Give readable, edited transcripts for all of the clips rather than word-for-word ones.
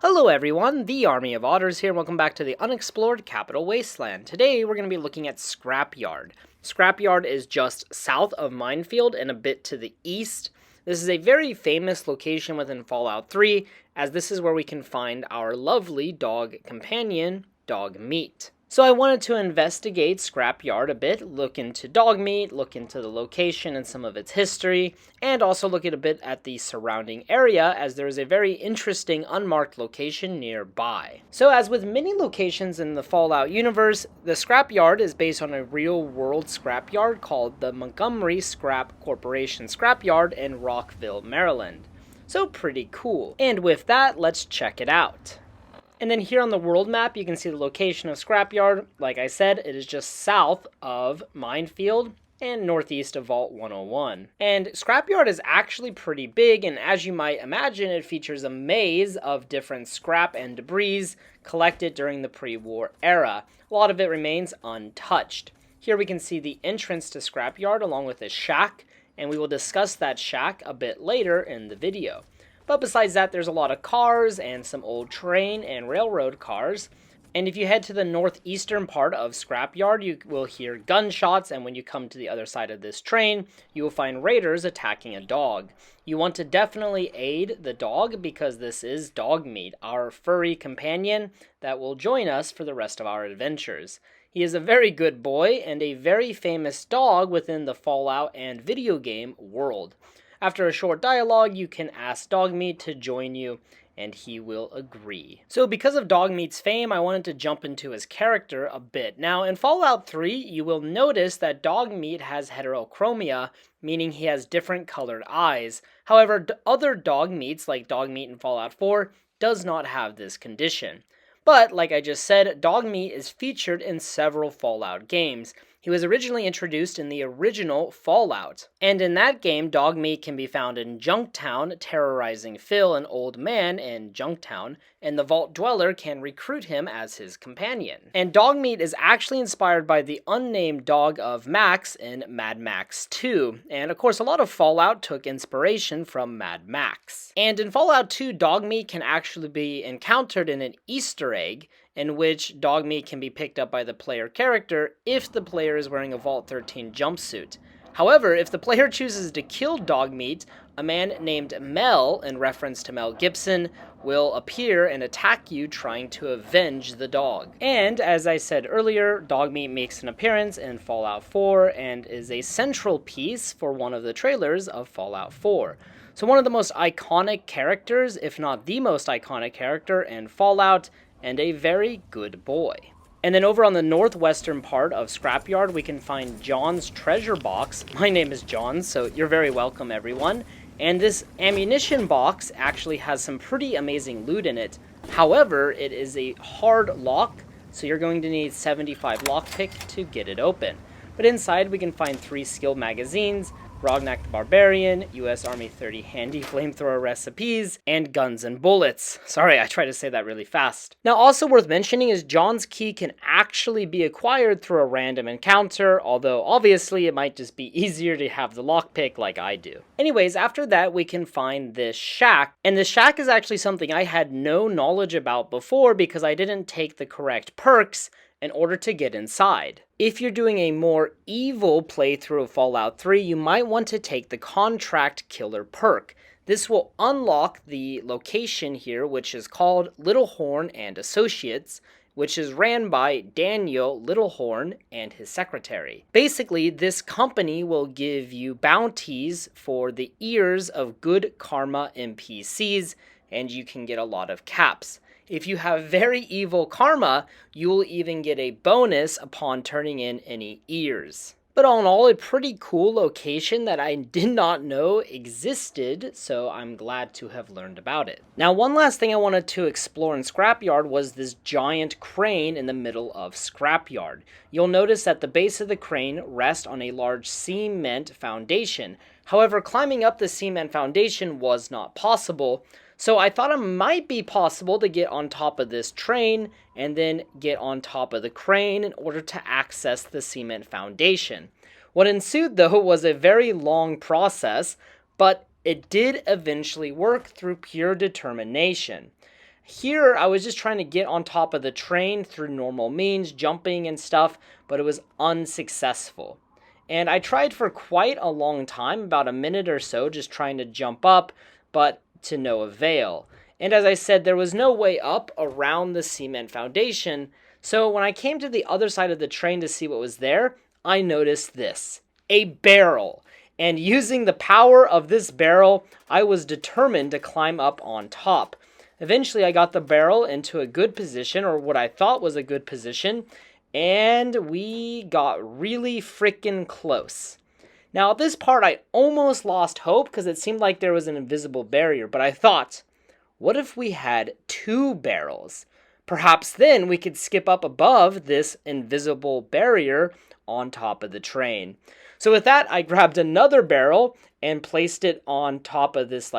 Hello everyone, the Army of Otters here, and welcome back to the Unexplored Capital Wasteland. Today we're going to be looking at Scrapyard. Scrapyard is just south of Minefield and a bit to the east. This is a very famous location within Fallout 3, as this is where we can find our lovely dog companion, Dogmeat. So I wanted to investigate Scrapyard a bit, look into Dogmeat, look into the location and some of its history, and also look at a bit at the surrounding area, as there is a very interesting unmarked location nearby. So as with many locations in the Fallout universe, the Scrapyard is based on a real-world scrapyard called the Montgomery Scrap Corporation Scrapyard in Rockville, Maryland. So pretty cool. And with that, let's check it out. And then here on the world map, you can see the location of Scrapyard. Like I said, it is just south of Minefield and northeast of Vault 101. And Scrapyard is actually pretty big, and as you might imagine, it features a maze of different scrap and debris collected during the pre-war era. A lot of it remains untouched. Here we can see the entrance to Scrapyard along with a shack, and we will discuss that shack a bit later in the video. But besides that, there's a lot of cars and some old train and railroad cars. And if you head to the northeastern part of Scrapyard, you will hear gunshots, and when you come to the other side of this train, you will find raiders attacking a dog. You want to definitely aid the dog because this is Dogmeat, our furry companion that will join us for the rest of our adventures. He is a very good boy and a very famous dog within the Fallout and video game world. After a short dialogue, you can ask Dogmeat to join you, and he will agree. So because of Dogmeat's fame, I wanted to jump into his character a bit. Now, in Fallout 3, you will notice that Dogmeat has heterochromia, meaning he has different colored eyes. However, other Dogmeats, like Dogmeat in Fallout 4, does not have this condition. But, like I just said, Dogmeat is featured in several Fallout games. He was originally introduced in the original Fallout, and in that game, Dogmeat can be found in Junktown, terrorizing Phil, an old man in Junktown, and the Vault Dweller can recruit him as his companion. And Dogmeat is actually inspired by the unnamed dog of Max in Mad Max 2, and of course a lot of Fallout took inspiration from Mad Max. And in Fallout 2, Dogmeat can actually be encountered in an Easter egg, in which Dogmeat can be picked up by the player character if the player is wearing a Vault 13 jumpsuit. However, if the player chooses to kill Dogmeat, a man named Mel, in reference to Mel Gibson, will appear and attack you trying to avenge the dog. And as I said earlier, Dogmeat makes an appearance in Fallout 4 and is a central piece for one of the trailers of Fallout 4. So one of the most iconic characters, if not the most iconic character in Fallout, and a very good boy. And then over on the northwestern part of Scrapyard, we can find John's treasure box. My name is John, so you're very welcome, everyone. And this ammunition box actually has some pretty amazing loot in it. However, it is a hard lock, so you're going to need 75 lockpick to get it open. But inside we can find 3 skill magazines, Brognak the Barbarian, US Army 30 handy flamethrower recipes, and guns and bullets. Sorry, I tried to say that really fast. Now, also worth mentioning is John's key can actually be acquired through a random encounter, although obviously it might just be easier to have the lockpick like I do. Anyways, after that we can find this shack, and the shack is actually something I had no knowledge about before because I didn't take the correct perks in order to get inside. If you're doing a more evil playthrough of Fallout 3, you might want to take the Contract Killer perk. This will unlock the location here, which is called Littlehorn and Associates, which is ran by Daniel Littlehorn and his secretary. Basically, this company will give you bounties for the ears of good karma NPCs, and you can get a lot of caps. If you have very evil karma, you will even get a bonus upon turning in any ears. But all in all, a pretty cool location that I did not know existed, so I'm glad to have learned about it. Now, one last thing I wanted to explore in Scrapyard was this giant crane in the middle of Scrapyard. You'll notice that the base of the crane rests on a large cement foundation. However, climbing up the cement foundation was not possible, so I thought it might be possible to get on top of this train and then get on top of the crane in order to access the cement foundation. What ensued, though, was a very long process, but it did eventually work through pure determination. Here, I was just trying to get on top of the train through normal means, jumping and stuff, but it was unsuccessful. And I tried for quite a long time, about a minute or so, just trying to jump up, but to no avail. And as I said, there was no way up around the cement foundation, so when I came to the other side of the train to see what was there, I noticed this: a barrel. And using the power of this barrel, I was determined to climb up on top. Eventually, I got the barrel into a good position, or what I thought was a good position, and we got really freaking close. Now, at this part, I almost lost hope because it seemed like there was an invisible barrier, but I thought, what if we had 2 barrels? Perhaps then we could skip up above this invisible barrier on top of the train. So with that, I grabbed another barrel and placed it on top of this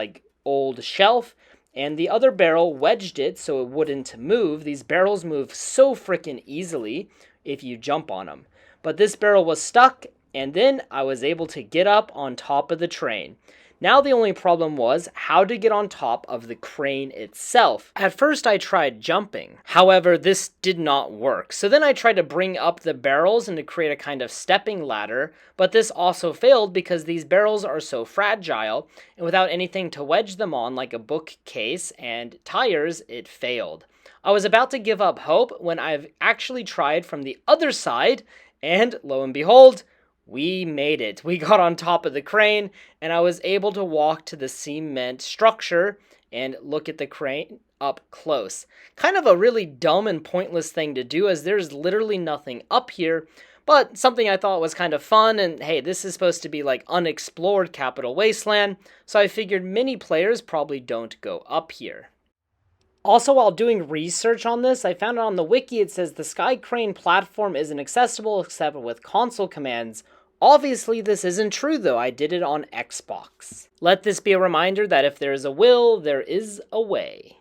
old shelf, and the other barrel wedged it so it wouldn't move. These barrels move so freaking easily if you jump on them. But this barrel was stuck, and then I was able to get up on top of the train. Now the only problem was how to get on top of the crane itself. At first I tried jumping. However, this did not work. So then I tried to bring up the barrels and to create a kind of stepping ladder, but this also failed because these barrels are so fragile, and without anything to wedge them on like a bookcase and tires, it failed. I was about to give up hope when I've actually tried from the other side, and lo and behold, we made it. We got on top of the crane, and I was able to walk to the cement structure and look at the crane up close. Kind of a really dumb and pointless thing to do, as there's literally nothing up here, but something I thought was kind of fun, and hey, this is supposed to be like Unexplored Capital Wasteland, so I figured many players probably don't go up here. Also, while doing research on this, I found it on the wiki. It says the Sky Crane platform isn't accessible except with console commands. Obviously, this isn't true though. I did it on Xbox. Let this be a reminder that if there is a will, there is a way.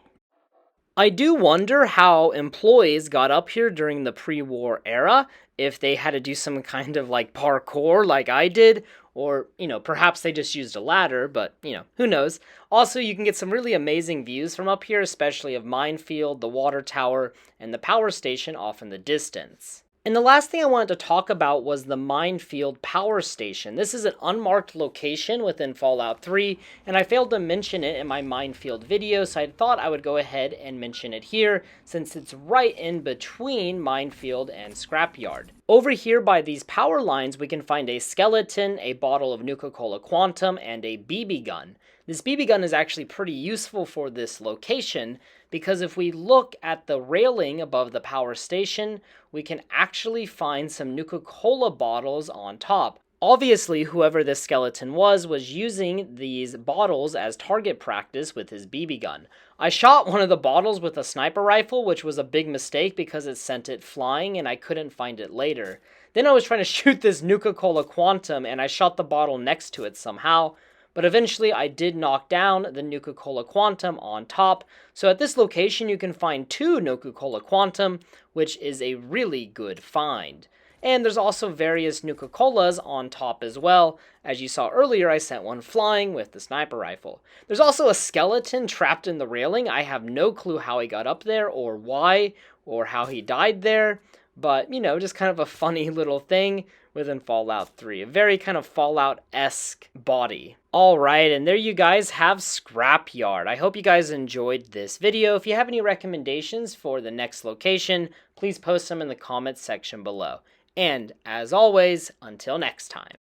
I do wonder how employees got up here during the pre-war era, if they had to do some kind of parkour like I did, or, perhaps they just used a ladder, but, who knows. Also, you can get some really amazing views from up here, especially of Minefield, the water tower, and the power station off in the distance. And the last thing I wanted to talk about was the Minefield power station. This is an unmarked location within Fallout 3, and I failed to mention it in my Minefield video, so I thought I would go ahead and mention it here, since it's right in between Minefield and Scrapyard. Over here by these power lines, we can find a skeleton, a bottle of Nuka-Cola Quantum, and a BB gun. This BB gun is actually pretty useful for this location, because if we look at the railing above the power station, we can actually find some Nuka-Cola bottles on top. Obviously, whoever this skeleton was using these bottles as target practice with his BB gun. I shot one of the bottles with a sniper rifle, which was a big mistake because it sent it flying and I couldn't find it later. Then I was trying to shoot this Nuka-Cola Quantum and I shot the bottle next to it somehow. But eventually I did knock down the Nuka-Cola Quantum on top. So at this location you can find 2 Nuka-Cola Quantum, which is a really good find. And there's also various Nuka-Colas on top as well. As you saw earlier, I sent one flying with the sniper rifle. There's also a skeleton trapped in the railing. I have no clue how he got up there or why or how he died there. But, just kind of a funny little thing within Fallout 3. A very kind of Fallout-esque body. Alright, and there you guys have Scrapyard. I hope you guys enjoyed this video. If you have any recommendations for the next location, please post them in the comments section below. And, as always, until next time.